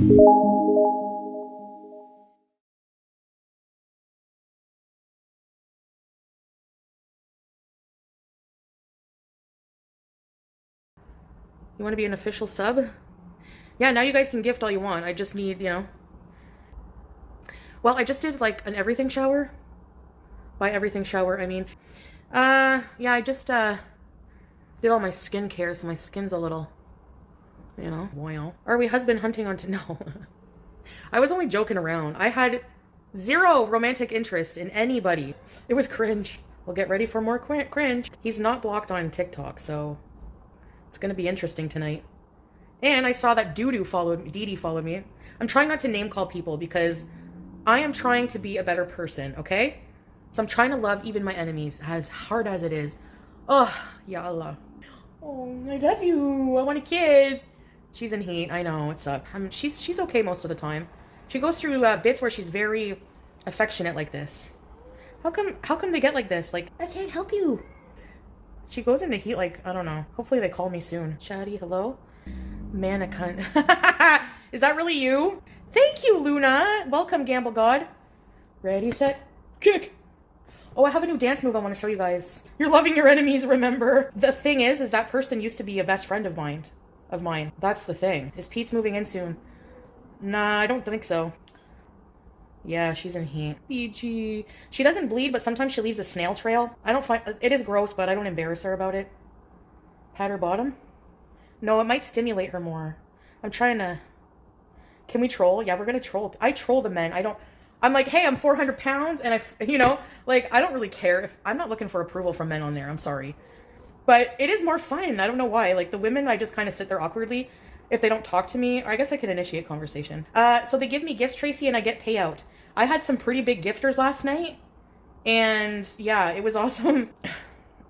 You want to be an official sub? Yeah, now you guys can gift all you want. I just need, you know. Well, I just did like an everything shower. By everything shower, I mean. Yeah, I just did all my skincare, so my skin's a little, you know, boil. Are we husband hunting on to no? I was only joking around. I had zero romantic interest in anybody. It was cringe. We'll get ready for more cringe. He's not blocked on TikTok, so it's gonna be interesting tonight. And I saw that Dee Dee followed me. I'm trying not to name call people because I am trying to be a better person, okay? So I'm trying to love even my enemies, as hard as it is. Oh, ya Allah. Oh, I love you. I want a kiss. She's in heat. I know, it sucks. She's okay most of the time. She goes through bits where she's very affectionate like this. How come they get like this? Like, I can't help you. She goes into heat like, I don't know. Hopefully they call me soon. Shadi, hello? Man, a cunt. Is that really you? Thank you, Luna. Welcome, Gamble God. Ready, set, kick. Oh, I have a new dance move I want to show you guys. You're loving your enemies, remember? The thing is that person used to be a best friend of mine. That's the thing. Is Pete's moving in soon? Nah, I don't think so. Yeah, she's in heat. BG. She doesn't bleed, but sometimes she leaves a snail trail. I don't find... It is gross, but I don't embarrass her about it. Pat her bottom? No, it might stimulate her more. I'm trying to... Can we troll? Yeah, we're gonna troll. I troll the men. I'm like, hey, I'm 400 pounds, and you know, like, I don't really care if... I'm not looking for approval from men on there. I'm sorry. But it is more fun. I don't know why. Like, the women, I just kind of sit there awkwardly if they don't talk to me. Or I guess I could initiate conversation. So they give me gifts, Tracy, and I get payout. I had some pretty big gifters last night. And, yeah, it was awesome.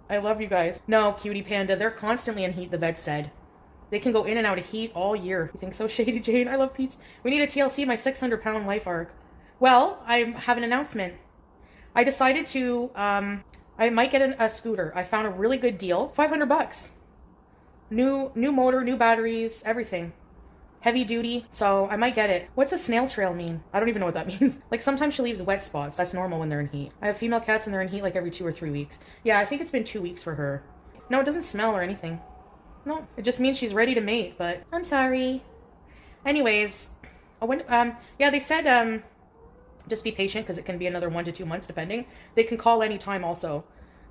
I love you guys. No, cutie panda. They're constantly in heat, the vet said. They can go in and out of heat all year. You think so, Shady Jane? I love Pete's. We need a TLC, my 600-pound life arc. Well, I have an announcement. I decided to, I might get a scooter. I found a really good deal. $500. New motor, new batteries, everything. Heavy duty, so I might get it. What's a snail trail mean? I don't even know what that means. Like, sometimes she leaves wet spots. That's normal when they're in heat. I have female cats and they're in heat like every 2 or 3 weeks. Yeah, I think it's been 2 weeks for her. No, it doesn't smell or anything. No, it just means she's ready to mate, but I'm sorry. Anyways, yeah, they said, just be patient because it can be another 1 to 2 months depending. They can call anytime also.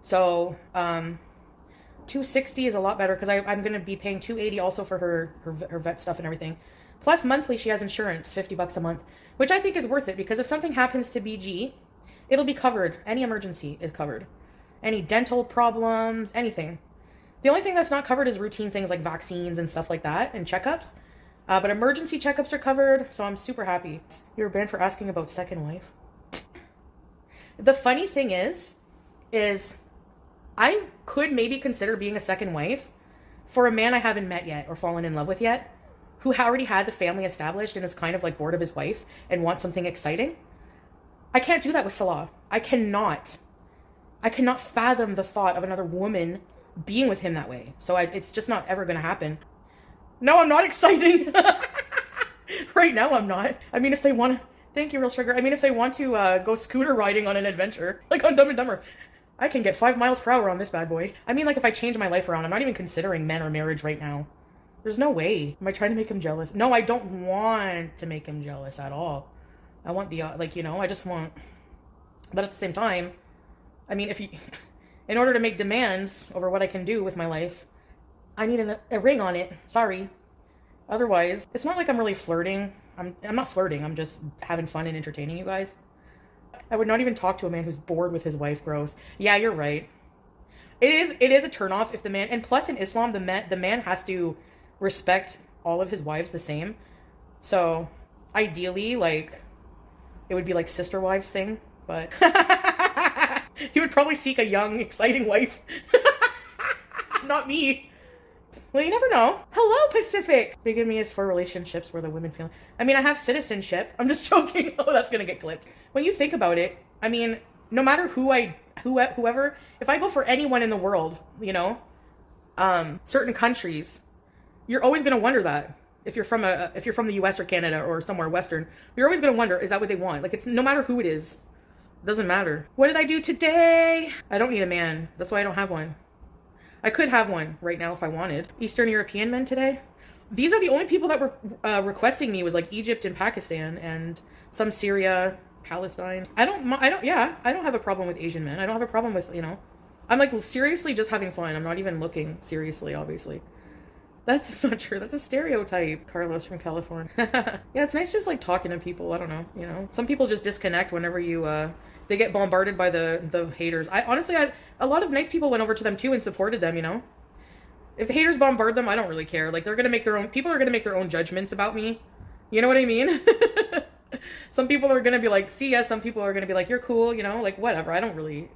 So, $260 is a lot better because I'm going to be paying $280 also for her vet stuff and everything. Plus monthly she has insurance, $50 a month, which I think is worth it because if something happens to BG, it'll be covered. Any emergency is covered. Any dental problems, anything. The only thing that's not covered is routine things like vaccines and stuff like that and checkups. But emergency checkups are covered, so I'm super happy. You were banned for asking about second wife. The funny thing is I could maybe consider being a second wife for a man I haven't met yet or fallen in love with yet, who already has a family established and is kind of like bored of his wife and wants something exciting. I can't do that with Salah. I cannot fathom the thought of another woman being with him that way. So it's just not ever going to happen. No, I'm not exciting. Right now, I'm not. I mean, if they want to... Thank you, Real Sugar. I mean, if they want to go scooter riding on an adventure, like on Dumb and Dumber, I can get 5 miles per hour on this bad boy. I mean, like, if I change my life around, I'm not even considering men or marriage right now. There's no way. Am I trying to make him jealous? No, I don't want to make him jealous at all. I want the, like, you know, I just want... But at the same time, I mean, if you... In order to make demands over what I can do with my life, I need a ring on it. Sorry. Otherwise, it's not like I'm really flirting. I'm not flirting. I'm just having fun and entertaining you guys. I would not even talk to a man who's bored with his wife. Gross. Yeah, you're right. It is a turnoff if the man... And plus in Islam, the man has to respect all of his wives the same. So, ideally, like, it would be like sister wives thing. But... He would probably seek a young, exciting wife. Not me. Well, you never know. Hello, Pacific! Bigamy is for relationships where the women feel... I mean, I have citizenship. I'm just joking. Oh, that's gonna get clipped. When you think about it, I mean, no matter whoever... If I go for anyone in the world, you know, certain countries, you're always gonna wonder that. If you're from the US or Canada or somewhere Western, you're always gonna wonder, is that what they want? Like, it's no matter who it is, it doesn't matter. What did I do today? I don't need a man. That's why I don't have one. I could have one right now if I wanted. Eastern European men today. These are the only people that were requesting me, was like Egypt and Pakistan and some Syria, Palestine. I don't have a problem with Asian men. I don't have a problem with, I'm like seriously just having fun. I'm not even looking seriously, obviously. That's not true. That's a stereotype. Carlos from California. Yeah, it's nice just like talking to people. I don't know, Some people just disconnect whenever they get bombarded by the haters. Honestly, a lot of nice people went over to them too and supported them, If the haters bombard them, I don't really care. Like, people are gonna make their own judgments about me. You know what I mean? Some people are gonna be like, see ya. Some people are gonna be like, you're cool, like whatever. I don't really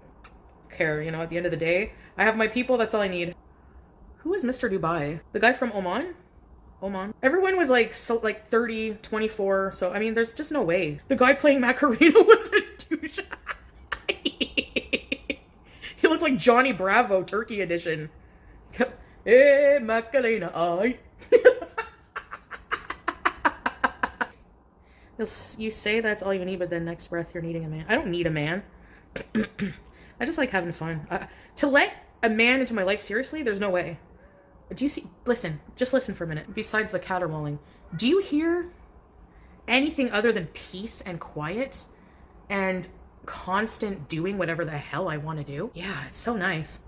care, at the end of the day. I have my people, that's all I need. Who is Mr. Dubai? The guy from Oman? Oman. Everyone was like 30, 24, so I mean there's just no way. The guy playing Macarena was a douche. He looked like Johnny Bravo, Turkey edition. Hey, Macarena, I. You say that's all you need, but then next breath you're needing a man. I don't need a man. I just like having fun. To let a man into my life seriously, there's no way. Do you see? Listen, just listen for a minute. Besides the caterwauling, do you hear anything other than peace and quiet and constant doing whatever the hell I want to do? Yeah, it's so nice.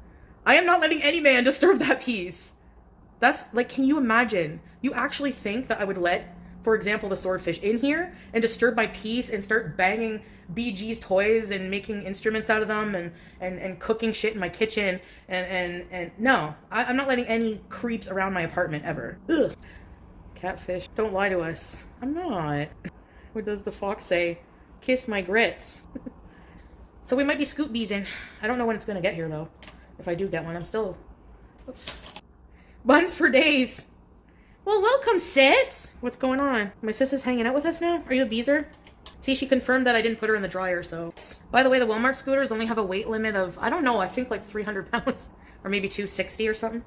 I am not letting any man disturb that peace. That's like, can you imagine? You actually think that I would let, for example, the swordfish in here and disturb my peace and start banging BG's toys and making instruments out of them and cooking shit in my kitchen and no, I'm not letting any creeps around my apartment ever. Ugh. Catfish, don't lie to us. I'm not. What does the fox say? Kiss my grits. So we might be scoop beesing. I don't know when it's gonna get here though. If I do get one, I'm still, oops. Buns for days. Well, welcome, sis. What's going on? My sis is hanging out with us now? Are you a beezer? See, she confirmed that I didn't put her in the dryer, so. By the way, the Walmart scooters only have a weight limit of, I don't know, I think like 300 pounds. Or maybe 260 or something.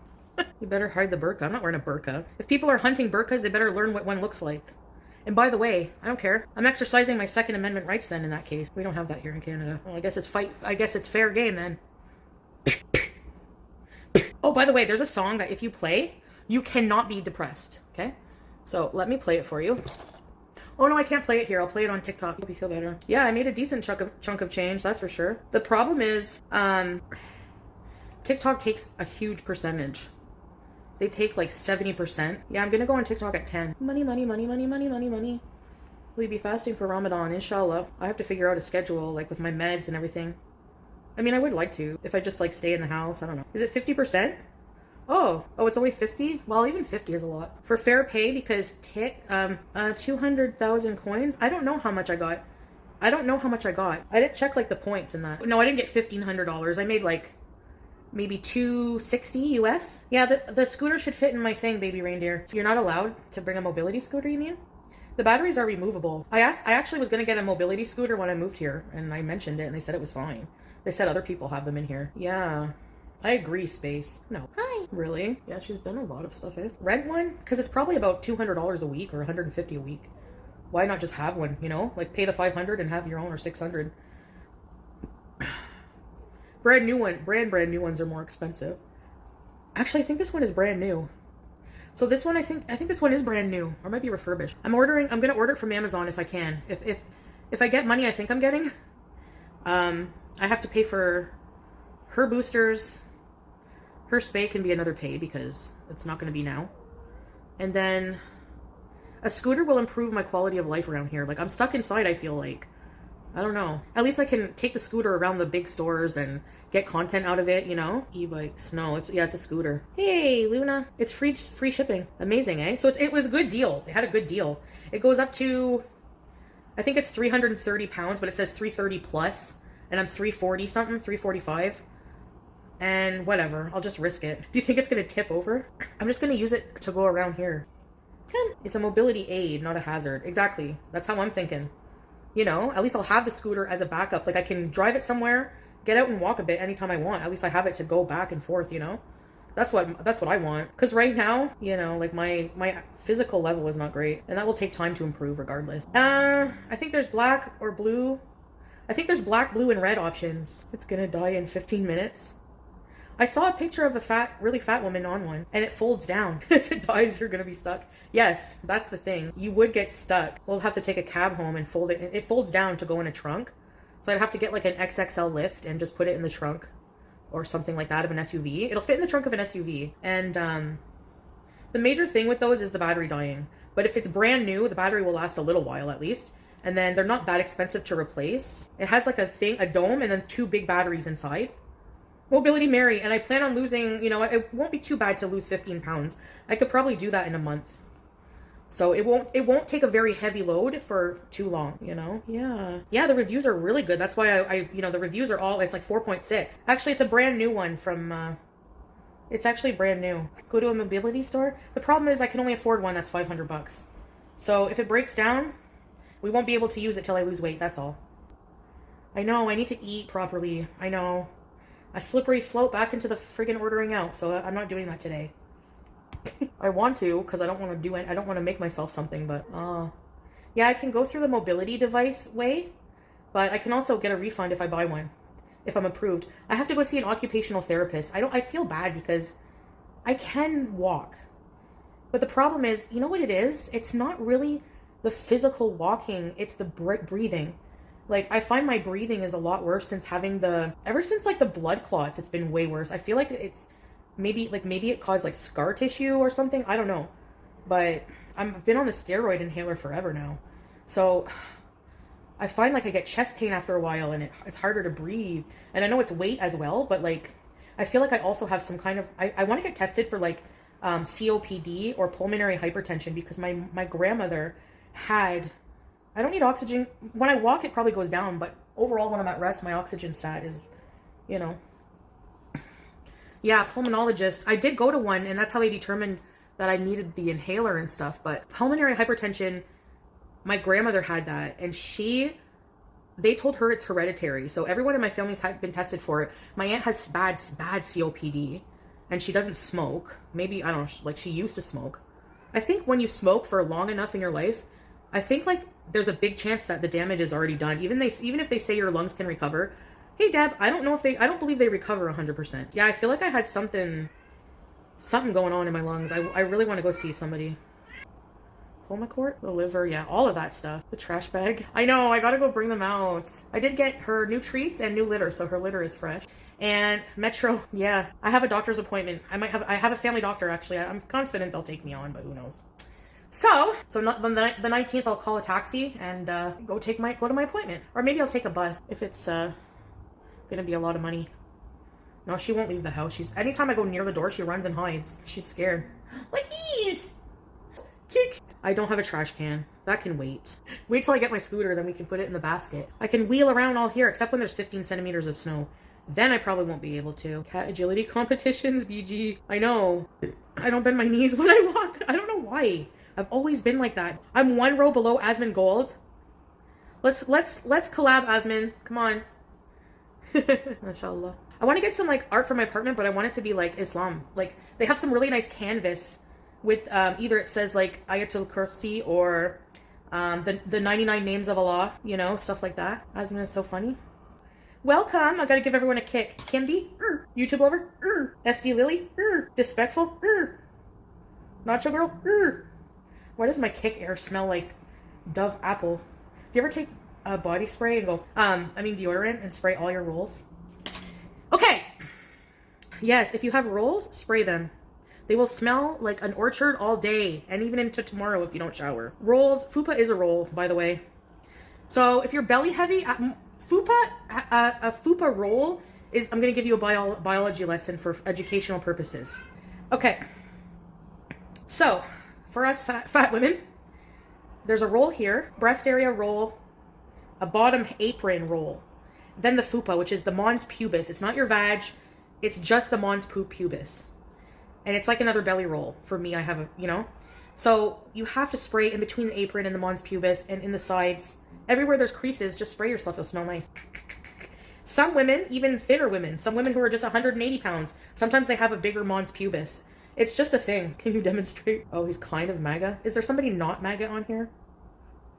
You better hide the burqa. I'm not wearing a burqa. If people are hunting burqas, they better learn what one looks like. And by the way, I don't care. I'm exercising my Second Amendment rights then in that case. We don't have that here in Canada. Well, I guess it's fair game then. Oh, by the way, there's a song that if you play, you cannot be depressed, okay? So let me play it for you. Oh no, I can't play it here. I'll play it on TikTok. Hope you feel better. Yeah, I made a decent chunk of change, that's for sure. The problem is, TikTok takes a huge percentage. They take like 70%. Yeah, I'm gonna go on TikTok at 10. Money, money, money, money, money, money, money. We'll be fasting for Ramadan, inshallah. I have to figure out a schedule, like with my meds and everything. I mean, I would like to, if I just like stay in the house, I don't know. Is it 50%? Oh, it's only 50? Well, even 50 is a lot. For fair pay, because 200,000 coins? I don't know how much I got. I didn't check like the points in that. No, I didn't get $1,500. I made like maybe $260 US. Yeah, the scooter should fit in my thing, baby reindeer. So you're not allowed to bring a mobility scooter, you mean? The batteries are removable. I actually was gonna get a mobility scooter when I moved here, and I mentioned it, and they said it was fine. They said other people have them in here. Yeah. I agree, Space. No. Hi. Really? Yeah, she's done a lot of stuff, eh? Rent one? Because it's probably about $200 a week or $150 a week. Why not just have one, Like, pay the $500 and have your own, or $600. Brand new new ones are more expensive. Actually, I think this one is brand new. So this one, I think this one is brand new. Or might be refurbished. I'm gonna order it from Amazon if I can. If I get money, I think I'm getting. I have to pay for her boosters. Her spay can be another pay because it's not going to be now. And then a scooter will improve my quality of life around here. Like, I'm stuck inside, I feel like. I don't know. At least I can take the scooter around the big stores and get content out of it, E-bikes. No, it's a scooter. Hey, Luna. It's free shipping. Amazing, eh? So it was a good deal. They had a good deal. It goes up to, I think it's 330 pounds, but it says 330 plus. And I'm 340 something, 345. And whatever, I'll just risk it. Do you think it's gonna tip over? I'm just gonna use it to go around here. Come. It's a mobility aid, not a hazard. Exactly. That's how I'm thinking. At least I'll have the scooter as a backup. Like, I can drive it somewhere, get out and walk a bit anytime I want. At least I have it to go back and forth, That's what I want. Because right now, you know, like my physical level is not great, and that will take time to improve regardless. I think there's black or blue. I think there's black, blue, and red options. It's gonna die in 15 minutes. I saw a picture of a really fat woman on one, and it folds down. If it dies, you're gonna be stuck. Yes, that's the thing. You would get stuck. We'll have to take a cab home and fold it. It folds down to go in a trunk. So I'd have to get like an XXL lift and just put it in the trunk or something like that of an SUV. It'll fit in the trunk of an SUV. And the major thing with those is the battery dying. But if it's brand new, the battery will last a little while at least. And then they're not that expensive to replace. It has like a dome, and then 2 big batteries inside. Mobility Mary, and I plan on losing, you know, it won't be too bad to lose 15 pounds. I could probably do that in a month. So it won't take a very heavy load for too long, you know? Yeah, the reviews are really good. That's why I you know, the reviews are all, it's like 4.6. Actually, it's a brand new one from, it's actually brand new. Go to a mobility store. The problem is I can only afford one that's $500. So if it breaks down, we won't be able to use it till I lose weight, that's all. I know, I need to eat properly. I know. A slippery slope back into the friggin' ordering out, so I'm not doing that today. I want to, because I don't want to do it. I don't want to make myself something, but yeah, I can go through the mobility device way, but I can also get a refund if I buy one, if I'm approved. I have to go see an occupational therapist. I feel bad because I can walk, but the problem is, you know what it is? It's not really the physical walking, it's the breathing. Like, I find my breathing is a lot worse since having ever since like the blood clots, it's been way worse. I feel like it's maybe it caused like scar tissue or something. I don't know. But I've been on the steroid inhaler forever now. So I find like I get chest pain after a while, and it's harder to breathe. And I know it's weight as well, but like, I feel like I also have some kind of, I want to get tested for like COPD or pulmonary hypertension, because my grandmother had, I don't need oxygen. When I walk, it probably goes down, but overall, when I'm at rest, my oxygen stat is, you know. Yeah, pulmonologist. I did go to one, and that's how they determined that I needed the inhaler and stuff. But pulmonary hypertension, my grandmother had that, and they told her it's hereditary. So everyone in my family's had been tested for it. My aunt has bad COPD, and she doesn't smoke. Maybe, I don't know, like she used to smoke. I think when you smoke for long enough in your life, I think like there's a big chance that the damage is already done. Even if they say your lungs can recover. Hey Deb, I don't believe they recover 100%. Yeah, I feel like I had something going on in my lungs. I really want to go see somebody. Pulmicort, the liver, yeah, all of that stuff. The trash bag. I know, I gotta go bring them out. I did get her new treats and new litter, so her litter is fresh. And Metro, yeah, I have a doctor's appointment. I have a family doctor actually. I'm confident they'll take me on, but who knows. So not, the 19th, I'll call a taxi and go to my appointment. Or maybe I'll take a bus if it's gonna be a lot of money. No, she won't leave the house. Anytime I go near the door, she runs and hides. She's scared. Like these! Kick! I don't have a trash can. That can wait. Wait till I get my scooter, then we can put it in the basket. I can wheel around all here, except when there's 15 centimeters of snow. Then I probably won't be able to. Cat agility competitions, BG. I know. I don't bend my knees when I walk. I don't know why. I've always been like that. I'm 1 row below Asmin Gold. Let's collab, Asmin. Come on. Mashallah. I want to get some like art for my apartment, but I want it to be like Islam. Like they have some really nice canvas with either it says like Ayatul Kursi or the 99 names of Allah, you know, stuff like that. Asmin is so funny. Welcome. I gotta give everyone a kick. Kimdi, YouTube lover, SD Lily, Disrespectful, Nacho Girl, Why does my kick air smell like Dove apple? Do you ever take a body spray and go, deodorant and spray all your rolls? Okay. Yes, if you have rolls, spray them. They will smell like an orchard all day and even into tomorrow if you don't shower. Rolls, fupa is a roll, by the way. So if you're belly heavy, a fupa roll is, I'm going to give you a biology lesson for educational purposes. Okay. So for us fat women, there's a roll here, breast area roll, a bottom apron roll, then the fupa, which is the mons pubis. It's not your vag, it's just the mons pubis. And it's like another belly roll. For me, I have a, you know. So you have to spray in between the apron and the mons pubis and in the sides. Everywhere there's creases, just spray yourself, it'll smell nice. Some women, even thinner women, some women who are just 180 pounds, sometimes they have a bigger mons pubis. It's just a thing. Can you demonstrate? Oh, he's kind of MAGA. Is there somebody not MAGA on here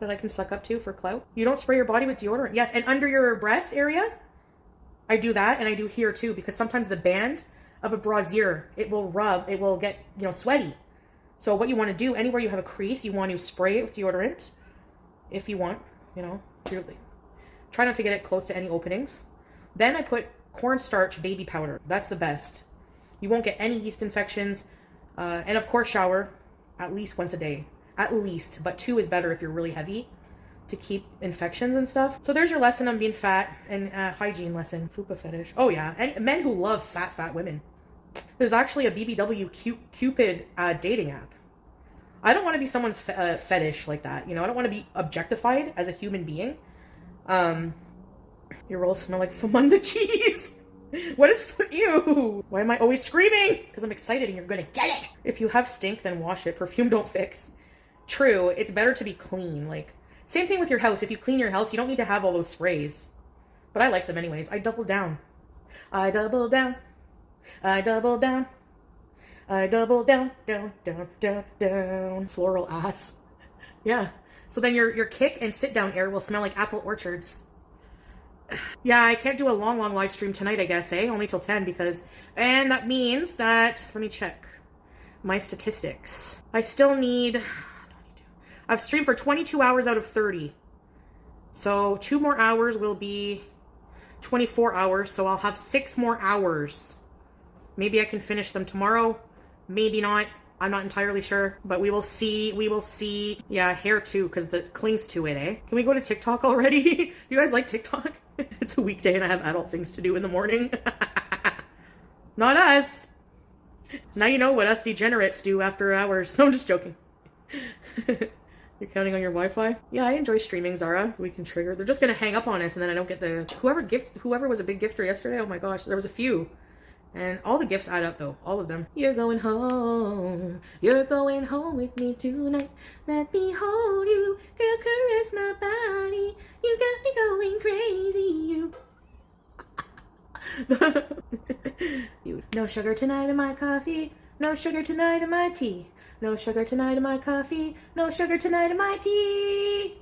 that I can suck up to for clout? You don't spray your body with deodorant. Yes, and under your breast area, I do that, and I do here too, because sometimes the band of a brassiere, it will rub, it will get, you know, sweaty. So what you want to do, anywhere you have a crease, you want to spray it with deodorant, if you want, you know, purely. Try not to get it close to any openings. Then I put cornstarch baby powder. That's the best. You won't get any yeast infections. And of course, shower at least once a day. At least. But 2 is better if you're really heavy to keep infections and stuff. So there's your lesson on being fat and hygiene lesson. Fupa fetish. Oh yeah. And men who love fat women. There's actually a BBW Cupid dating app. I don't want to be someone's fetish like that. You know, I don't want to be objectified as a human being. Your rolls smell like Famunda cheese. What is ew? Why am I always screaming? Because I'm excited and you're gonna get it. If you have stink, then wash it. Perfume don't fix. True, it's better to be clean. Like, same thing with your house. If you clean your house, you don't need to have all those sprays. But I like them anyways. I double down. I double down. I double down. I double down, down. Floral ass. Yeah. So then your kick and sit down air will smell like apple orchards. Yeah, I can't do a long live stream tonight, I guess, eh? Only till 10 because... And that means that... Let me check my statistics. I still need... I've streamed for 22 hours out of 30. So 2 more hours will be 24 hours. So I'll have 6 more hours. Maybe I can finish them tomorrow. Maybe not. I'm not entirely sure. But we will see. We will see. Yeah, hair too, because that clings to it, eh? Can we go to TikTok already? You guys like TikTok? It's a weekday and I have adult things to do in the morning. Not us. Now you know what us degenerates do after hours. No, I'm just joking. You're counting on your Wi-Fi? Yeah, I enjoy streaming, Zara. We can trigger. They're just gonna hang up on us and then I don't get the... Whoever was a big gifter yesterday, oh my gosh, there was a few. And all the gifts add up though, all of them. You're going home. You're going home with me tonight. Let me hold you. Girl, caress my body. You got me going crazy. You. No sugar tonight in my coffee. No sugar tonight in my tea. No sugar tonight in my coffee. No sugar tonight in my tea.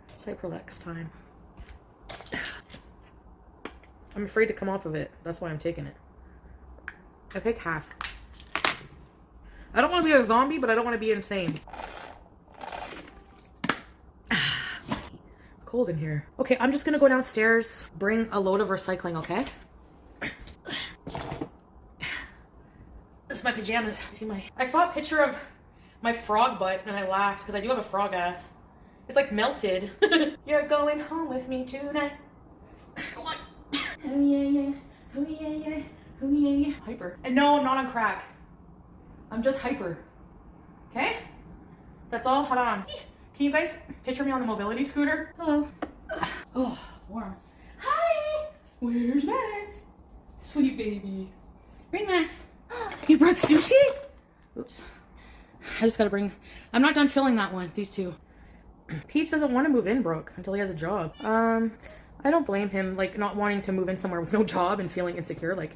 Cyprelex time. I'm afraid to come off of it. That's why I'm taking it. I pick half. I don't want to be a zombie, but I don't want to be insane. It's cold in here. Okay, I'm just gonna go downstairs, bring a load of recycling, okay? This is my pajamas. I saw a picture of my frog butt and I laughed because I do have a frog ass. It's like melted. You're going home with me tonight. Come on. Oh yeah, yeah. Oh yeah, yeah. Oh yeah, yeah. Hyper. And no, I'm not on crack. I'm just hyper. Okay? That's all. Haram. Can you guys picture me on the mobility scooter? Hello. Oh, warm. Hi! Where's Max? Sweet baby. Bring Max. You brought sushi? Oops. I just gotta bring... I'm not done filling that one. These two. Pete doesn't want to move in, Brooke, until he has a job. I don't blame him, like, not wanting to move in somewhere with no job and feeling insecure. Like,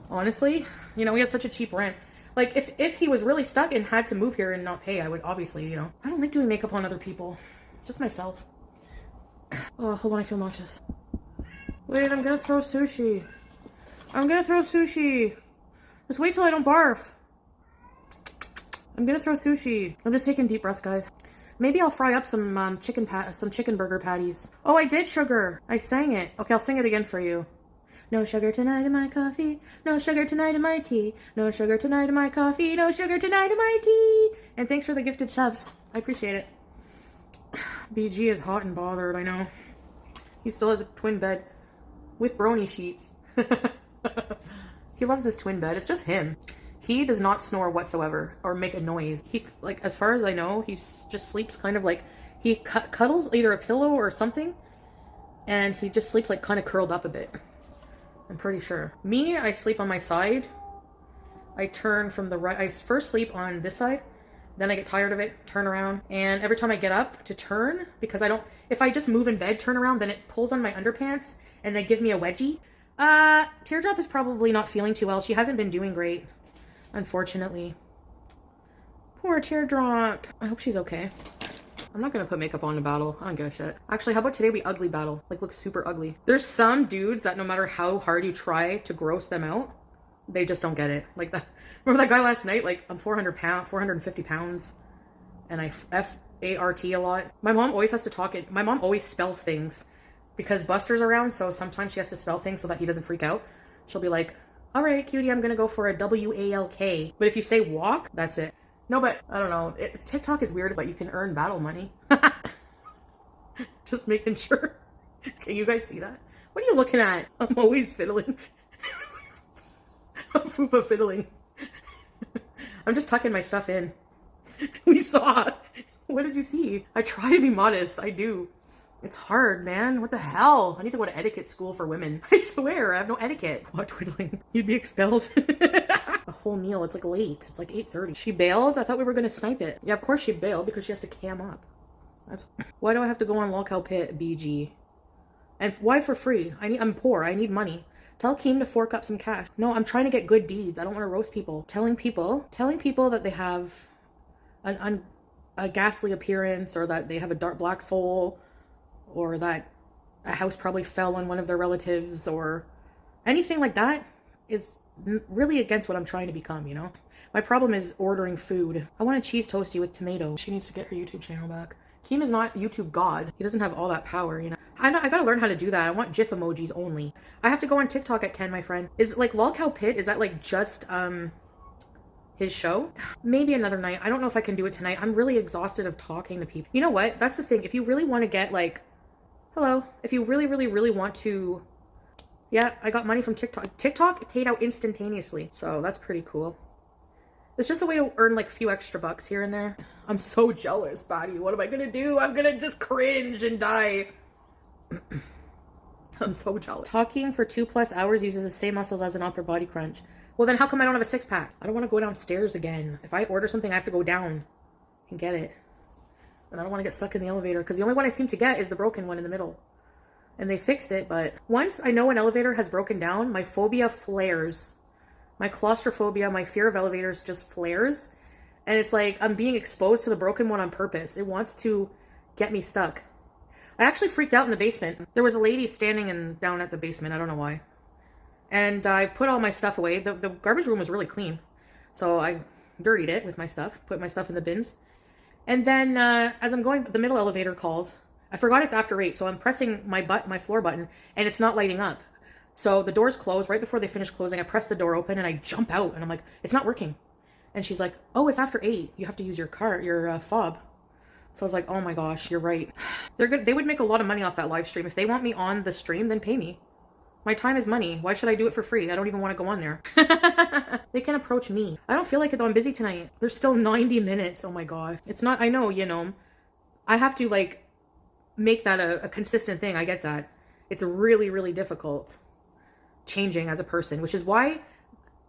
honestly, you know, he has such a cheap rent. Like, if he was really stuck and had to move here and not pay, I would obviously, you know. I don't like doing makeup on other people. Just myself. Oh, hold on, I feel nauseous. Wait, I'm gonna throw sushi. I'm gonna throw sushi. Just wait till I don't barf. I'm gonna throw sushi. I'm just taking deep breaths, guys. Maybe I'll fry up some chicken burger patties. Oh, I did sugar. I sang it. Okay, I'll sing it again for you. No sugar tonight in my coffee. No sugar tonight in my tea. No sugar tonight in my coffee. No sugar tonight in my tea. And thanks for the gifted subs. I appreciate it. BG is hot and bothered, I know. He still has a twin bed with brony sheets. He loves his twin bed. It's just him. He does not snore whatsoever or make a noise. He, like, as far as I know, he just sleeps kind of like, he cuddles either a pillow or something, and he just sleeps like kind of curled up a bit. I'm pretty sure. Me, I sleep on my side. I turn from the right. I first sleep on this side, Then I get tired of it, turn around. And every time I get up to turn, because I don't, if I just move in bed, turn around, then it pulls on my underpants and they give me a wedgie. Teardrop is probably not feeling too well. She hasn't been doing great, unfortunately. Poor Teardrop. I hope she's okay. I'm not gonna put makeup on to battle. I don't give a shit. Actually, how about today we ugly battle? Like, look super ugly. There's some dudes that no matter how hard you try to gross them out, they just don't get it. Like that. Remember that guy last night? Like, I'm 450 pounds, and I F-A-R-T a lot. My mom always has to talk it. My mom always spells things because Buster's around, so sometimes she has to spell things so that he doesn't freak out. She'll be like, all right, cutie, I'm gonna go for a W-A-L-K. But if you say walk, that's it. No, but I don't know. TikTok is weird, but you can earn battle money. Just making sure. Can you guys see that? What are you looking at? I'm always fiddling. I'm fupa fiddling. I'm just tucking my stuff in. We saw. What did you see? I try to be modest. I do. It's hard, man. What the hell? I need to go to etiquette school for women. I swear, I have no etiquette. What twiddling? You'd be expelled. A whole meal. It's like late. It's like 8:30. She bailed? I thought we were going to snipe it. Yeah, of course she bailed because she has to cam up. That's why do I have to go on Lolcow Pit, BG? And why for free? I'm poor. I need money. Tell Keem to fork up some cash. No, I'm trying to get good deeds. I don't want to roast people. Telling people that they have a ghastly appearance, or that they have a dark black soul, or that a house probably fell on one of their relatives, or anything like that is really against what I'm trying to become, you know? My problem is ordering food. I want a cheese toasty with tomato. She needs to get her YouTube channel back. Keem is not YouTube God. He doesn't have all that power, you know? I gotta learn how to do that. I want GIF emojis only. I have to go on TikTok at 10, my friend. Is like Lolcow Pit, is that like just his show? Maybe another night. I don't know if I can do it tonight. I'm really exhausted of talking to people. You know what? That's the thing. If you really want to get like, hello, if you really, really, really want to, yeah, I got money from TikTok. TikTok paid out instantaneously. So that's pretty cool. It's just a way to earn like a few extra bucks here and there. I'm so jealous, Batty. What am I gonna do? I'm gonna just cringe and die. I'm so jealous. Talking for 2+ hours uses the same muscles as an upper body crunch. Well, then how come I don't have a six-pack? I don't want to go downstairs again. If I order something, I have to go down and get it. And I don't want to get stuck in the elevator, because the only one I seem to get is the broken one in the middle. And they fixed it, but once I know an elevator has broken down, my phobia flares. My claustrophobia, my fear of elevators just flares. And it's like I'm being exposed to the broken one on purpose. It wants to get me stuck. I actually freaked out in the basement. There was a lady standing down at the basement. I don't know why. And I put all my stuff away. The garbage room was really clean. So I dirtied it with my stuff. Put my stuff in the bins. And then as I'm going, the middle elevator calls. I forgot it's after 8. So I'm pressing my floor button. And it's not lighting up. So the doors close. Right before they finish closing, I press the door open. And I jump out. And I'm like, it's not working. And she's like, oh, it's after 8. You have to use your fob. So I was like, oh my gosh, you're right. They would make a lot of money off that live stream. If they want me on the stream, then pay me. My time is money. Why should I do it for free? I don't even want to go on there. They can approach me. I don't feel like it though. I'm busy tonight. There's still 90 minutes. Oh my God. It's not, I know, you know, I have to like make that a consistent thing. I get that. It's really, really difficult changing as a person, which is why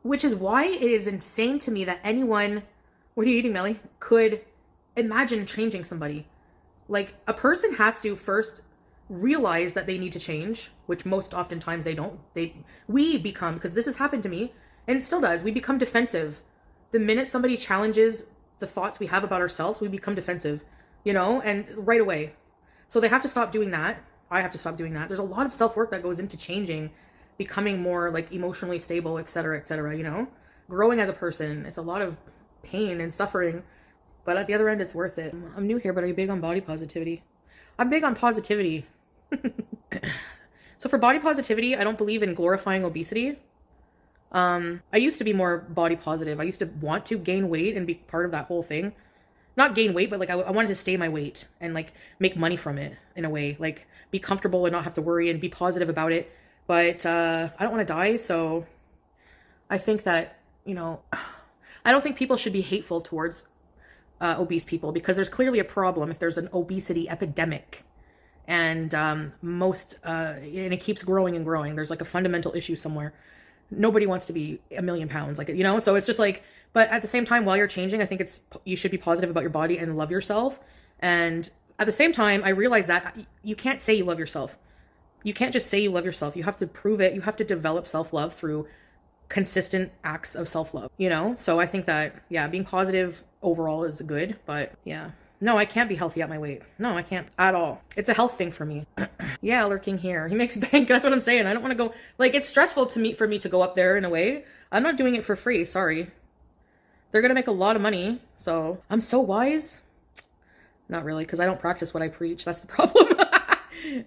it is insane to me that anyone, what are you eating, Melly, could imagine changing somebody. Like, a person has to first realize that they need to change, which most oftentimes they don't. We become, because this has happened to me, and it still does, we become defensive. The minute somebody challenges the thoughts we have about ourselves, we become defensive, you know, and right away. So they have to stop doing that. I have to stop doing that. There's a lot of self-work that goes into changing, becoming more like emotionally stable, etc., you know, growing as a person. It's a lot of pain and suffering. But at the other end, it's worth it. I'm new here, but are you big on body positivity? I'm big on positivity. So for body positivity, I don't believe in glorifying obesity. I used to be more body positive. I used to want to gain weight and be part of that whole thing. Not gain weight, but like I wanted to stay my weight and like make money from it in a way. Like be comfortable and not have to worry and be positive about it. But I don't want to die, so I think that, you know, I don't think people should be hateful towards obese people, because there's clearly a problem if there's an obesity epidemic, and and it keeps growing and growing. There's like a fundamental issue somewhere. Nobody wants to be a million pounds, like, you know? So it's just like, but at the same time, while you're changing, I think you should be positive about your body and love yourself. And at the same time, I realize that you can't say you love yourself. You can't just say you love yourself. You have to prove it. You have to develop self-love through consistent acts of self-love, you know? So I think that, yeah, being positive overall is good, but yeah. No, I can't be healthy at my weight. No, I can't at all. It's a health thing for me. Yeah, lurking here. He makes bank. That's what I'm saying. I don't want to go, like, it's stressful for me to go up there in a way. I'm not doing it for free. Sorry. They're going to make a lot of money. So I'm so wise. Not really, because I don't practice what I preach. That's the problem.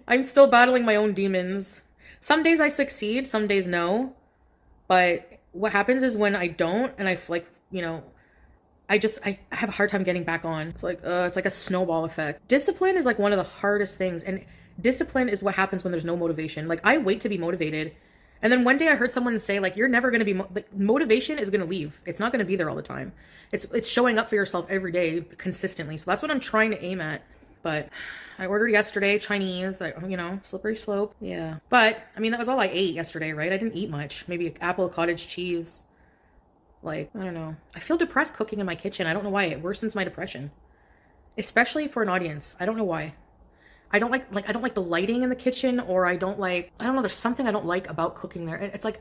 I'm still battling my own demons. Some days I succeed, some days no. But what happens is when I don't, and I like, you know, I have a hard time getting back on. It's like a snowball effect. Discipline is like one of the hardest things. And discipline is what happens when there's no motivation. Like, I wait to be motivated. And then one day I heard someone say, like, you're never going to be, like, motivation is going to leave. It's not going to be there all the time. It's showing up for yourself every day consistently. So that's what I'm trying to aim at. But I ordered yesterday Chinese, you know, slippery slope. Yeah. But I mean, that was all I ate yesterday, right? I didn't eat much. Maybe an apple, cottage cheese. Like, I don't know. I feel depressed cooking in my kitchen. I don't know why. It worsens my depression. Especially for an audience. I don't know why. I don't like I don't like the lighting in the kitchen, or I don't know, there's something I don't like about cooking there. It's like,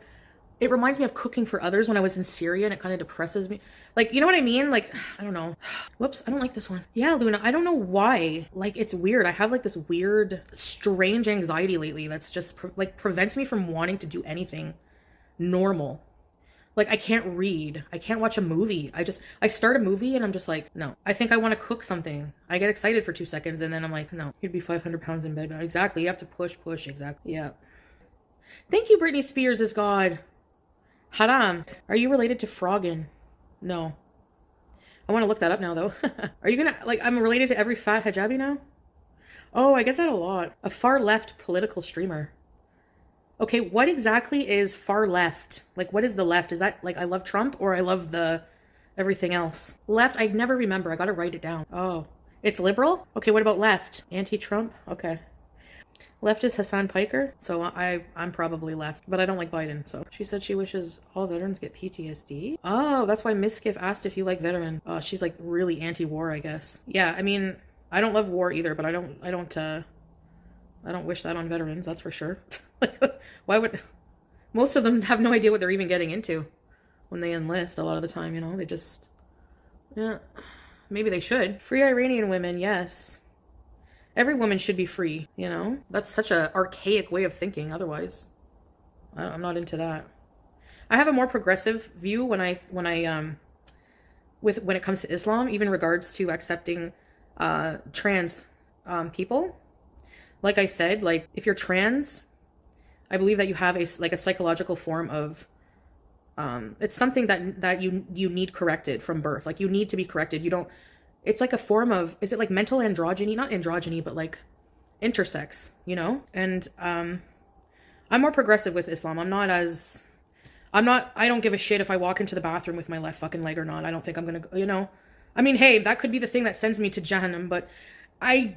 it reminds me of cooking for others when I was in Syria, and it kind of depresses me. Like, you know what I mean? Like, I don't know. Whoops, I don't like this one. Yeah, Luna, I don't know why. Like, it's weird. I have like this weird, strange anxiety lately that's just prevents me from wanting to do anything normal. Like, I can't read. I can't watch a movie. I start a movie and I'm just like, no. I think I want to cook something. I get excited for 2 seconds and then I'm like, no. You'd be 500 pounds in bed. Exactly. You have to push. Exactly. Yeah. Thank you, Britney Spears is God. Haram. Are you related to Froggen? No. I want to look that up now, though. Are you gonna, like, I'm related to every fat hijabi now? Oh, I get that a lot. A far left political streamer. Okay, what exactly is far left? Like, what is the left? Is that, like, I love Trump or I love the everything else? Left, I never remember. I gotta write it down. Oh, it's liberal? Okay, what about left? Anti-Trump? Okay. Left is Hassan Piker, so I'm probably left, but I don't like Biden, so. She said she wishes all veterans get PTSD. Oh, that's why Miskiff asked if you like veteran. Oh, she's like really anti-war, I guess. Yeah, I mean, I don't love war either, but I don't wish that on veterans, that's for sure. Like, why would, most of them have no idea what they're even getting into when they enlist a lot of the time, you know, they just, yeah, maybe they should. Free Iranian women, yes. Every woman should be free, you know? That's such an archaic way of thinking otherwise. I'm not into that. I have a more progressive view when it comes to Islam, even in regards to accepting trans people. Like I said, like, if you're trans, I believe that you have a psychological form of it's something that you need corrected from birth. Like, you need to be corrected. You don't, it's like a form of, is it like mental androgyny? Not androgyny, but like intersex, you know? And I'm more progressive with Islam. I don't give a shit if I walk into the bathroom with my left fucking leg or not. I don't think I'm gonna, you know? I mean, hey, that could be the thing that sends me to Jahannam, but I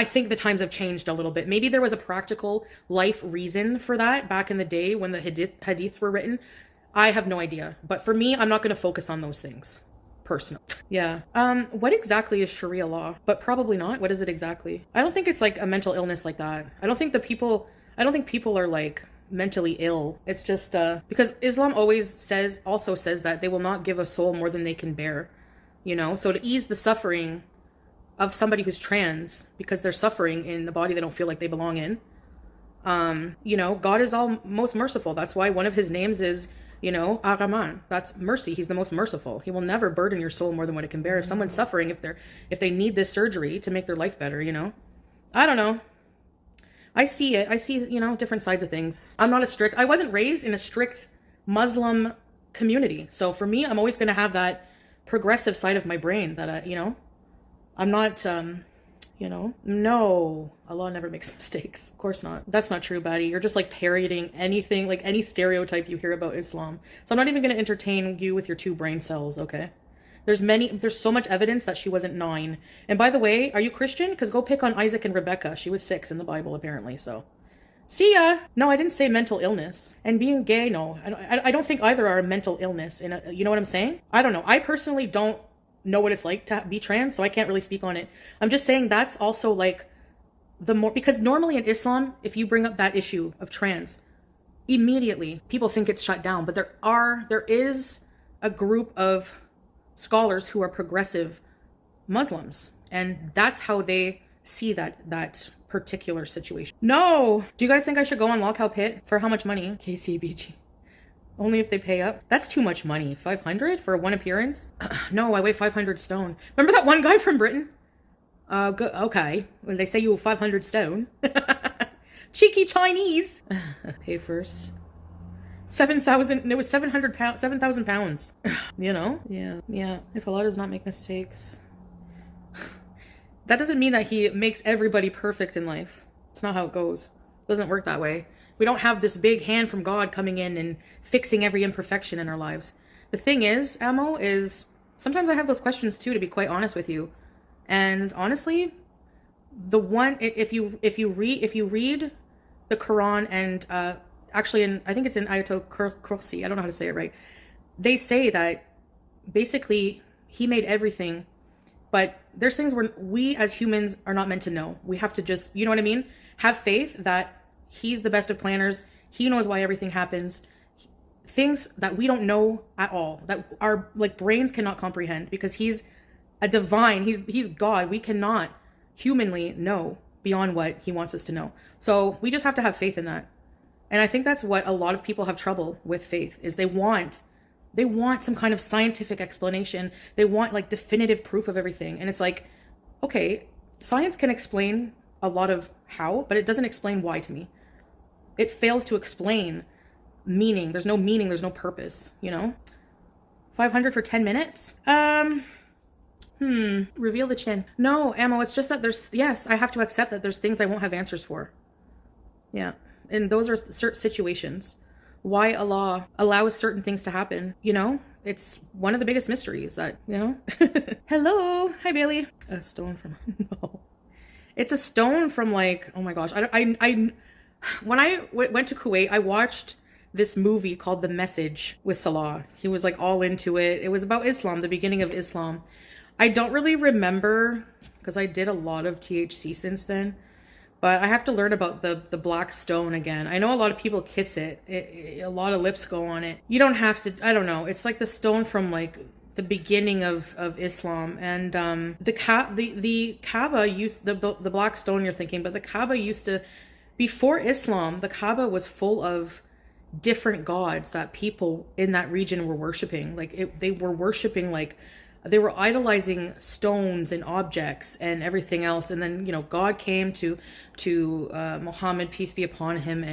think the times have changed a little bit. Maybe there was a practical life reason for that back in the day when the hadiths were written. I have no idea. But for me, I'm not going to focus on those things. Personal. Yeah. What exactly is Sharia law? But probably not. What is it exactly? I don't think it's like a mental illness like that. I don't think people are like mentally ill. It's just because Islam also says that they will not give a soul more than they can bear. You know? So to ease the suffering of somebody who's trans, because they're suffering in a body they don't feel like they belong in. You know, God is most merciful. That's why one of his names is, you know, Ar-Rahman. That's mercy. He's the most merciful. He will never burden your soul more than what it can bear. If someone's suffering, if they need this surgery to make their life better, you know, I don't know. I see it. I see, you know, different sides of things. I wasn't raised in a strict Muslim community. So for me, I'm always going to have that progressive side of my brain that, you know, I'm not, you know, no, Allah never makes mistakes. Of course not. That's not true, Batty. You're just like parodying anything, like any stereotype you hear about Islam. So I'm not even going to entertain you with your 2 brain cells, okay? There's so much evidence that she wasn't 9. And by the way, are you Christian? Because go pick on Isaac and Rebecca. She was 6 in the Bible, apparently, so See ya. No, I didn't say mental illness. And being gay, no. I don't think either are a mental illness. You know what I'm saying? I don't know. I personally don't know what it's like to be trans, so I can't really speak on it. I'm just saying that's also like because normally in Islam, if you bring up that issue of trans, immediately people think it's shut down. But there is a group of scholars who are progressive Muslims, and that's how they see that particular situation. No! Do you guys think I should go on Lolcow Pit? For how much money? KCBG. Only if they pay up? That's too much money. 500 for one appearance? No, I weigh 500 stone. Remember that one guy from Britain? Okay. When they say you were 500 stone. Cheeky Chinese! Pay first. 7,000, it was 700 pounds, 7,000 pounds. You know? Yeah. If Allah does not make mistakes. That doesn't mean that he makes everybody perfect in life. It's not how it goes. It doesn't work that way. We don't have this big hand from God coming in and fixing every imperfection in our lives. The thing is, Ammo, is sometimes I have those questions too, to be quite honest with you. And honestly, if you read the Quran and actually I think it's in Ayatul Kursi, I don't know how to say it right. They say that basically he made everything, but there's things where we as humans are not meant to know. We have to just, you know what I mean? Have faith that he's the best of planners. He knows why everything happens. Things that we don't know at all, that our like brains cannot comprehend, because he's a divine, he's God. We cannot humanly know beyond what he wants us to know. So we just have to have faith in that. And I think that's what a lot of people have trouble with faith, is they want some kind of scientific explanation. They want like definitive proof of everything. And it's like, okay, science can explain a lot of how, but it doesn't explain why to me. It fails to explain meaning. There's no meaning. There's no purpose, you know? 500 for 10 minutes? Reveal the chin. No, Ammo, it's just that yes, I have to accept that there's things I won't have answers for. Yeah. And those are certain situations. Why Allah allows certain things to happen, you know? It's one of the biggest mysteries that, you know? Hello. Hi, Bailey. A stone from, no. It's a stone from like, oh my gosh. When I went to Kuwait, I watched this movie called The Message with Salah. He was like all into it. It was about Islam, the beginning of Islam. I don't really remember, because I did a lot of THC since then. But I have to learn about the black stone again. I know a lot of people kiss it. A lot of lips go on it. You don't have to, I don't know. It's like the stone from like the beginning of Islam. And the Kaaba used, the black stone you're thinking, but the Kaaba used to, before Islam, the Kaaba was full of different gods that people in that region were worshiping. Like they were worshiping like, they were idolizing stones and objects and everything else. And then, you know, God came to Muhammad, peace be upon him,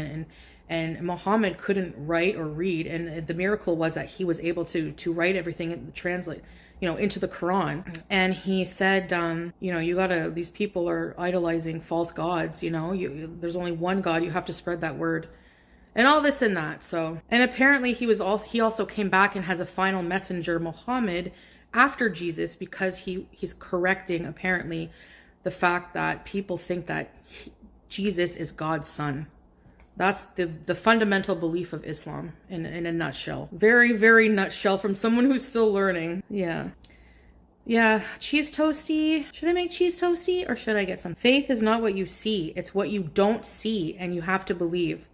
and Muhammad couldn't write or read. And the miracle was that he was able to write everything and translate, you know, into the Quran. And he said, you know, these people are idolizing false gods, you know, there's only one God, you have to spread that word. And all this and that. So, and apparently he also came back and has a final messenger, Muhammad, after Jesus, because he's correcting apparently the fact that people think that Jesus is God's son. That's the fundamental belief of Islam in a nutshell. Very, very nutshell from someone who's still learning. Yeah. Cheese toasty. Should I make cheese toasty or should I get some? Faith is not what you see. It's what you don't see, and you have to believe.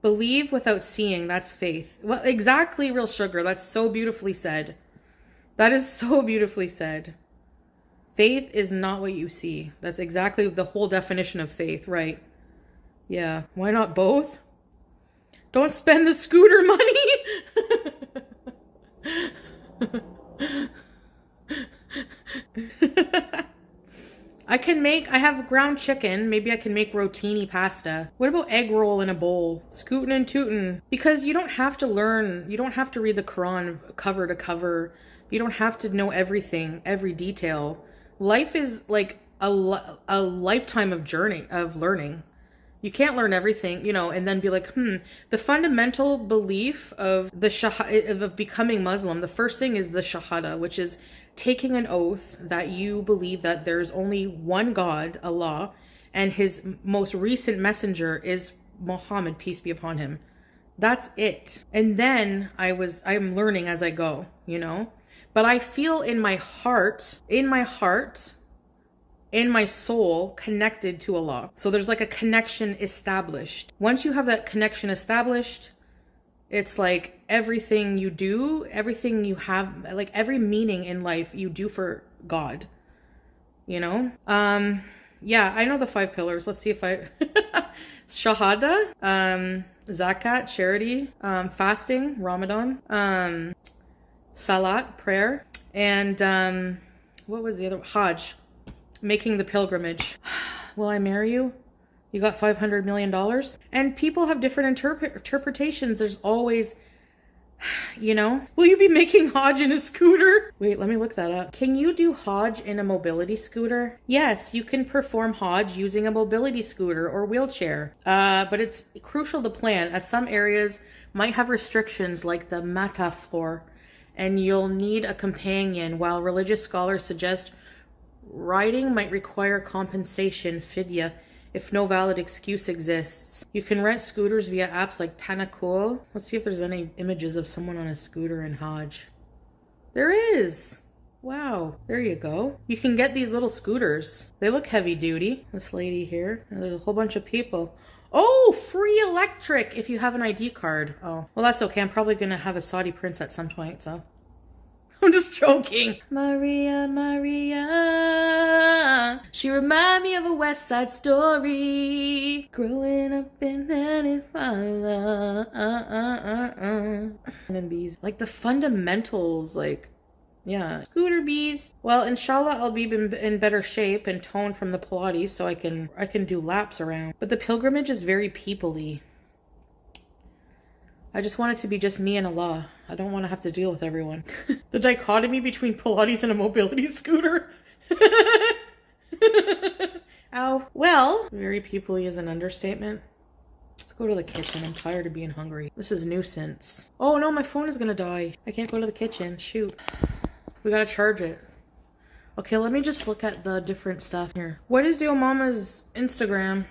Believe without seeing. That's faith. Well, exactly, Real Sugar. That's so beautifully said. That is so beautifully said. Faith is not what you see. That's exactly the whole definition of faith, right? Yeah. Why not both? Don't spend the scooter money. I have ground chicken. Maybe I can make rotini pasta. What about egg roll in a bowl? Scootin' and tootin'. Because you don't have to learn. You don't have to read the Quran cover to cover. You don't have to know everything, every detail. Life is like a lifetime of learning. You can't learn everything, you know, and then be like, the fundamental belief of of becoming Muslim, the first thing is the Shahada, which is taking an oath that you believe that there's only one God, Allah, and his most recent messenger is Muhammad, peace be upon him. That's it. And then I'm learning as I go, you know? But I feel in my heart, in my soul, connected to Allah. So there's like a connection established. Once you have that connection established, it's like everything you do, everything you have, like every meaning in life you do for God, you know? Yeah, I know the 5 pillars. Let's see if I... Shahada, Zakat, charity, fasting, Ramadan, Salat, prayer, and what was the other? Hajj, making the pilgrimage. Will I marry you? You got $500 million? And people have different interpretations. There's always... You know, will you be making Hajj in a scooter? Wait, let me look that up. Can you do Hajj in a mobility scooter? Yes, you can perform Hajj using a mobility scooter or wheelchair. But it's crucial to plan, as some areas might have restrictions like the Mata floor, and you'll need a companion, while religious scholars suggest riding might require compensation, fidya, if no valid excuse exists. You can rent scooters via apps like Tanakul. Let's see if there's any images of someone on a scooter in Hajj. There is. Wow. There you go. You can get these little scooters. They look heavy duty. This lady here. And there's a whole bunch of people. Oh, free electric if you have an ID card. Oh, well, that's okay. I'm probably going to have a Saudi prince at some point, so. I'm just joking. Maria, Maria. She remind me of a West Side Story. Growing up in 95. And bees. Like the fundamentals, like, yeah. Scooter bees. Well, inshallah, I'll be in better shape and toned from the Pilates, so I can do laps around. But the pilgrimage is very people-y. I just want it to be just me and Allah. I don't want to have to deal with everyone. The dichotomy between Pilates and a mobility scooter. Ow. Well, very people-y is an understatement. Let's go to the kitchen. I'm tired of being hungry. This is nuisance. Oh no, my phone is gonna die. I can't go to the kitchen. Shoot. We gotta charge it. Okay, let me just look at the different stuff here. What is your mama's Instagram?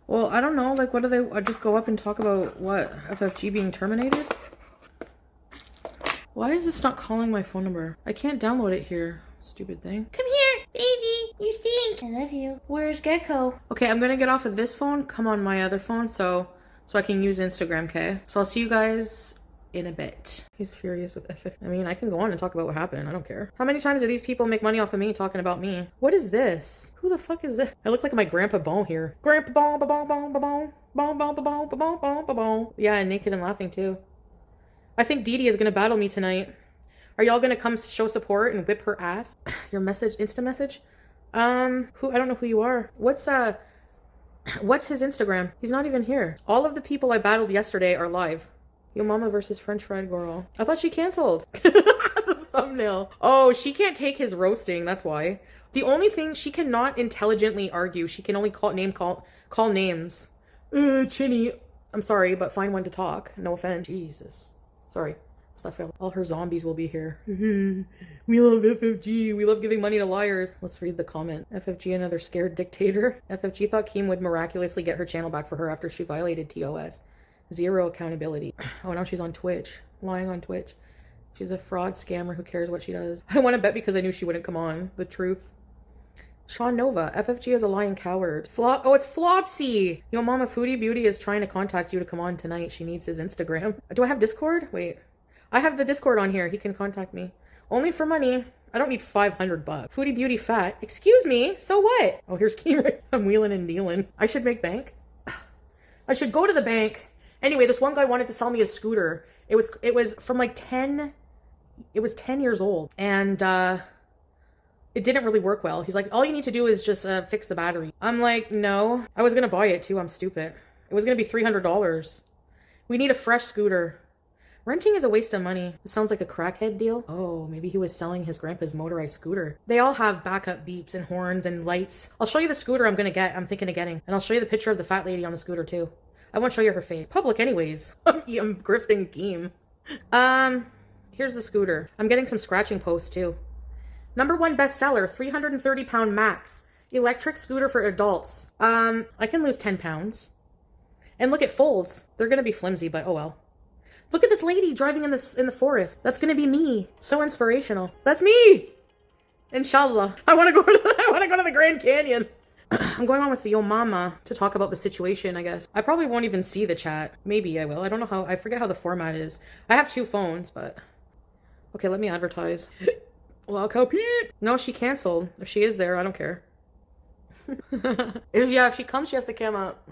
Well, I don't know, like, what do they, I just go up and talk about, what, FFG being terminated? Why is this not calling my phone number? I can't download it here. Stupid thing. Come here, baby, you stink. I love you. Where's Gecko? Okay, I'm gonna get off of this phone, come on my other phone, so I can use Instagram, okay? So I'll see you guys in a bit. He's furious with FF. I mean, I can go on and talk about what happened. I don't care. How many times do these people make money off of me talking about me? What is this? Who the fuck is this? I look like my Grandpa Bon here. Grandpa Bon, ba bon, bon, ba bon, bon, bon, ba bon, ba bon, bon, ba bon. Yeah, and naked and laughing too. I think Dee Dee is gonna battle me tonight. Are y'all gonna come show support and whip her ass? Your message, Insta message? I don't know who you are. What's his Instagram? He's not even here. All of the people I battled yesterday are live. Yo Mama versus French Fried Girl. I thought she canceled. The thumbnail. Oh, she can't take his roasting. That's why. The only thing, she cannot intelligently argue. She can only call names. Chinny. I'm sorry, but find one to talk. No offense. Jesus. Sorry. Stuff. All her zombies will be here. We love FFG. We love giving money to liars. Let's read the comment. FFG, another scared dictator. FFG thought Keem would miraculously get her channel back for her after she violated TOS. Zero accountability. Oh, now she's on Twitch. Lying on Twitch. She's a fraud scammer. Who cares what she does? I want to bet because I knew she wouldn't come on. The truth. Sean Nova. FFG is a lying coward. Oh, it's Flopsy. Yo, Mama Foodie Beauty is trying to contact you to come on tonight. She needs his Instagram. Do I have Discord? Wait. I have the Discord on here. He can contact me. Only for money. I don't need $500. Foodie Beauty fat. Excuse me. So what? Oh, here's Kieran. I'm wheeling and dealing. I should make bank. I should go to the bank. Anyway, this one guy wanted to sell me a scooter. It was from like 10 years old, and it didn't really work well. He's like, all you need to do is just fix the battery. I'm like, no. I was gonna buy it too. I'm stupid. It was gonna be $300. We need a fresh scooter. Renting is a waste of money. It sounds like a crackhead deal. Oh, maybe he was selling his grandpa's motorized scooter. They all have backup beeps and horns and lights. I'll show you the scooter I'm thinking of getting. And I'll show you the picture of the fat lady on the scooter too. I won't show you her face. Public anyways. I'm grifting Keem. Here's the scooter. I'm getting some scratching posts too. #1 bestseller, 330 pound max. Electric scooter for adults. I can lose 10 pounds. And look, it folds. They're gonna be flimsy, but oh well. Look at this lady driving in the forest. That's gonna be me. So inspirational. That's me! Inshallah. I wanna go to the Grand Canyon. I'm going on with Yo Mama to talk about the situation, I guess. I probably won't even see the chat. Maybe I will. I don't know how. I forget how the format is. I have 2 phones, but... Okay, let me advertise. Lolcow Pete! No, she canceled. If she is there, I don't care. If she comes, she has to come up.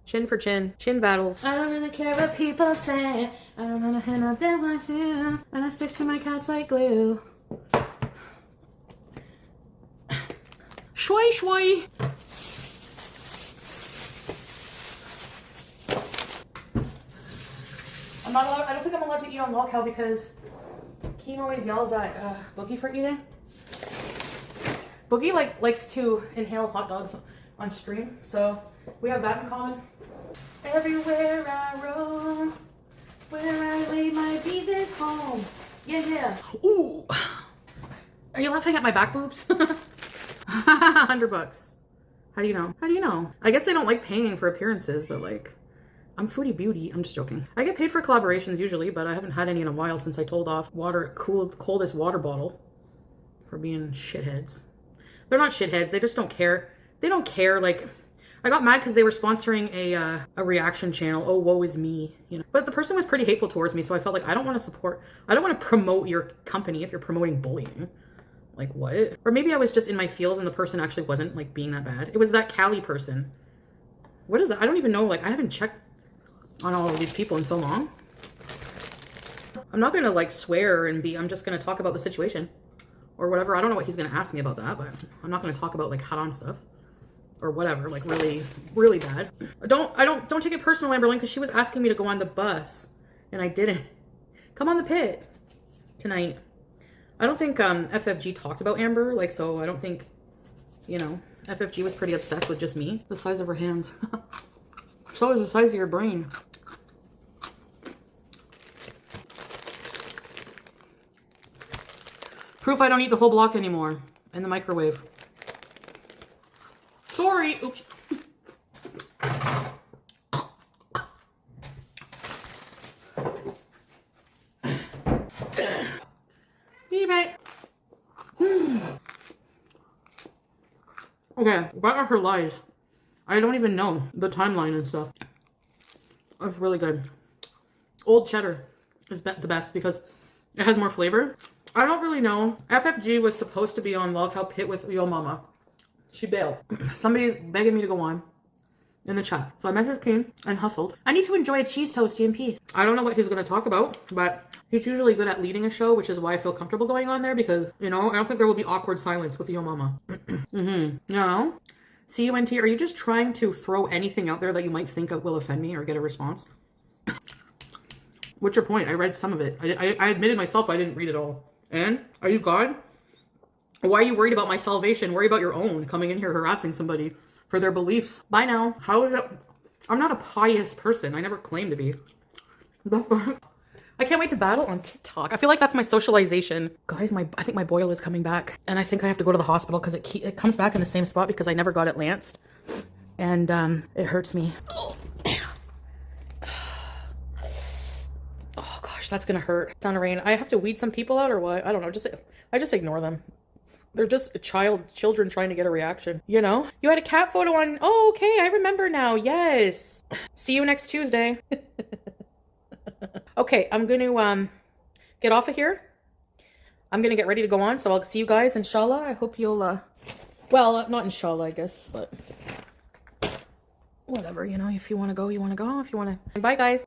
Chin for chin. Chin battles. I don't really care what people say. I don't wanna handle them like you. And I stick to my cats like glue. Shway shway. I'm not allowed, I don't think I'm allowed to eat on Lolcow because Keem always yells at Boogie for eating. Boogie likes to inhale hot dogs on stream, so we have that in common. Everywhere I roam, where I lay my bees is home. Yeah. Ooh. Are you laughing at my back boobs? $100. How do you know? How do you know? I guess they don't like paying for appearances, but like, I'm Foodie Beauty. I'm just joking. I get paid for collaborations usually, but I haven't had any in a while since I told off coldest water bottle for being shitheads. They're not shitheads. They just don't care. They don't care. Like, I got mad because they were sponsoring a reaction channel. Oh, woe is me. You know. But the person was pretty hateful towards me, so I felt like I don't want to promote your company if you're promoting bullying. Like, what? Or maybe I was just in my feels and the person actually wasn't like being that bad. It was that Cali person. What is that? I don't even know. Like, I haven't checked on all of these people in so long. I'm not gonna like swear and I'm just gonna talk about the situation or whatever. I don't know what he's gonna ask me about that, but I'm not gonna talk about like haram stuff or whatever, like really, really bad. Don't take it personal, Amberlynn, because she was asking me to go on the bus and I didn't. Come on the pit tonight. I don't think FFG talked about Amber, like, so I don't think, you know, FFG was pretty obsessed with just me. The size of her hands. So is the size of your brain. Proof I don't eat the whole block anymore. In the microwave. Sorry. Oops. Okay, what are her lies? I don't even know the timeline and stuff. It's really good. Old cheddar is the best because it has more flavor. I don't really know. FFG was supposed to be on Lolcow Pit with Yo Mama. She bailed. Somebody's begging me to go on in the chat. So I messaged King and hustled. I need to enjoy a cheese toasty in peace. I don't know what he's going to talk about, but he's usually good at leading a show, which is why I feel comfortable going on there because, you know, I don't think there will be awkward silence with Yo Mama. You know? CUNT, are you just trying to throw anything out there that you might think will offend me or get a response? What's your point? I read some of it. I admitted myself I didn't read it all. And? Are you God? Why are you worried about my salvation? Worry about your own, coming in here harassing somebody for their beliefs. Bye now. How is it? I'm not a pious person. I never claimed to be. The fuck? I can't wait to battle on TikTok. I feel like that's my socialization. Guys, I think my boil is coming back. And I think I have to go to the hospital because it comes back in the same spot because I never got it lanced. And it hurts me. Oh gosh, that's gonna hurt. Sound of rain. I have to weed some people out or what? I don't know. I just ignore them. They're just children trying to get a reaction, you know? You had a cat photo on. Oh, okay. I remember now. Yes. See you next Tuesday. Okay, I'm going to get off of here. I'm going to get ready to go on, so I'll see you guys, inshallah. I hope you'll, well, not inshallah, I guess, but whatever, you know, if you want to go, you want to go. If you want to. Bye, guys.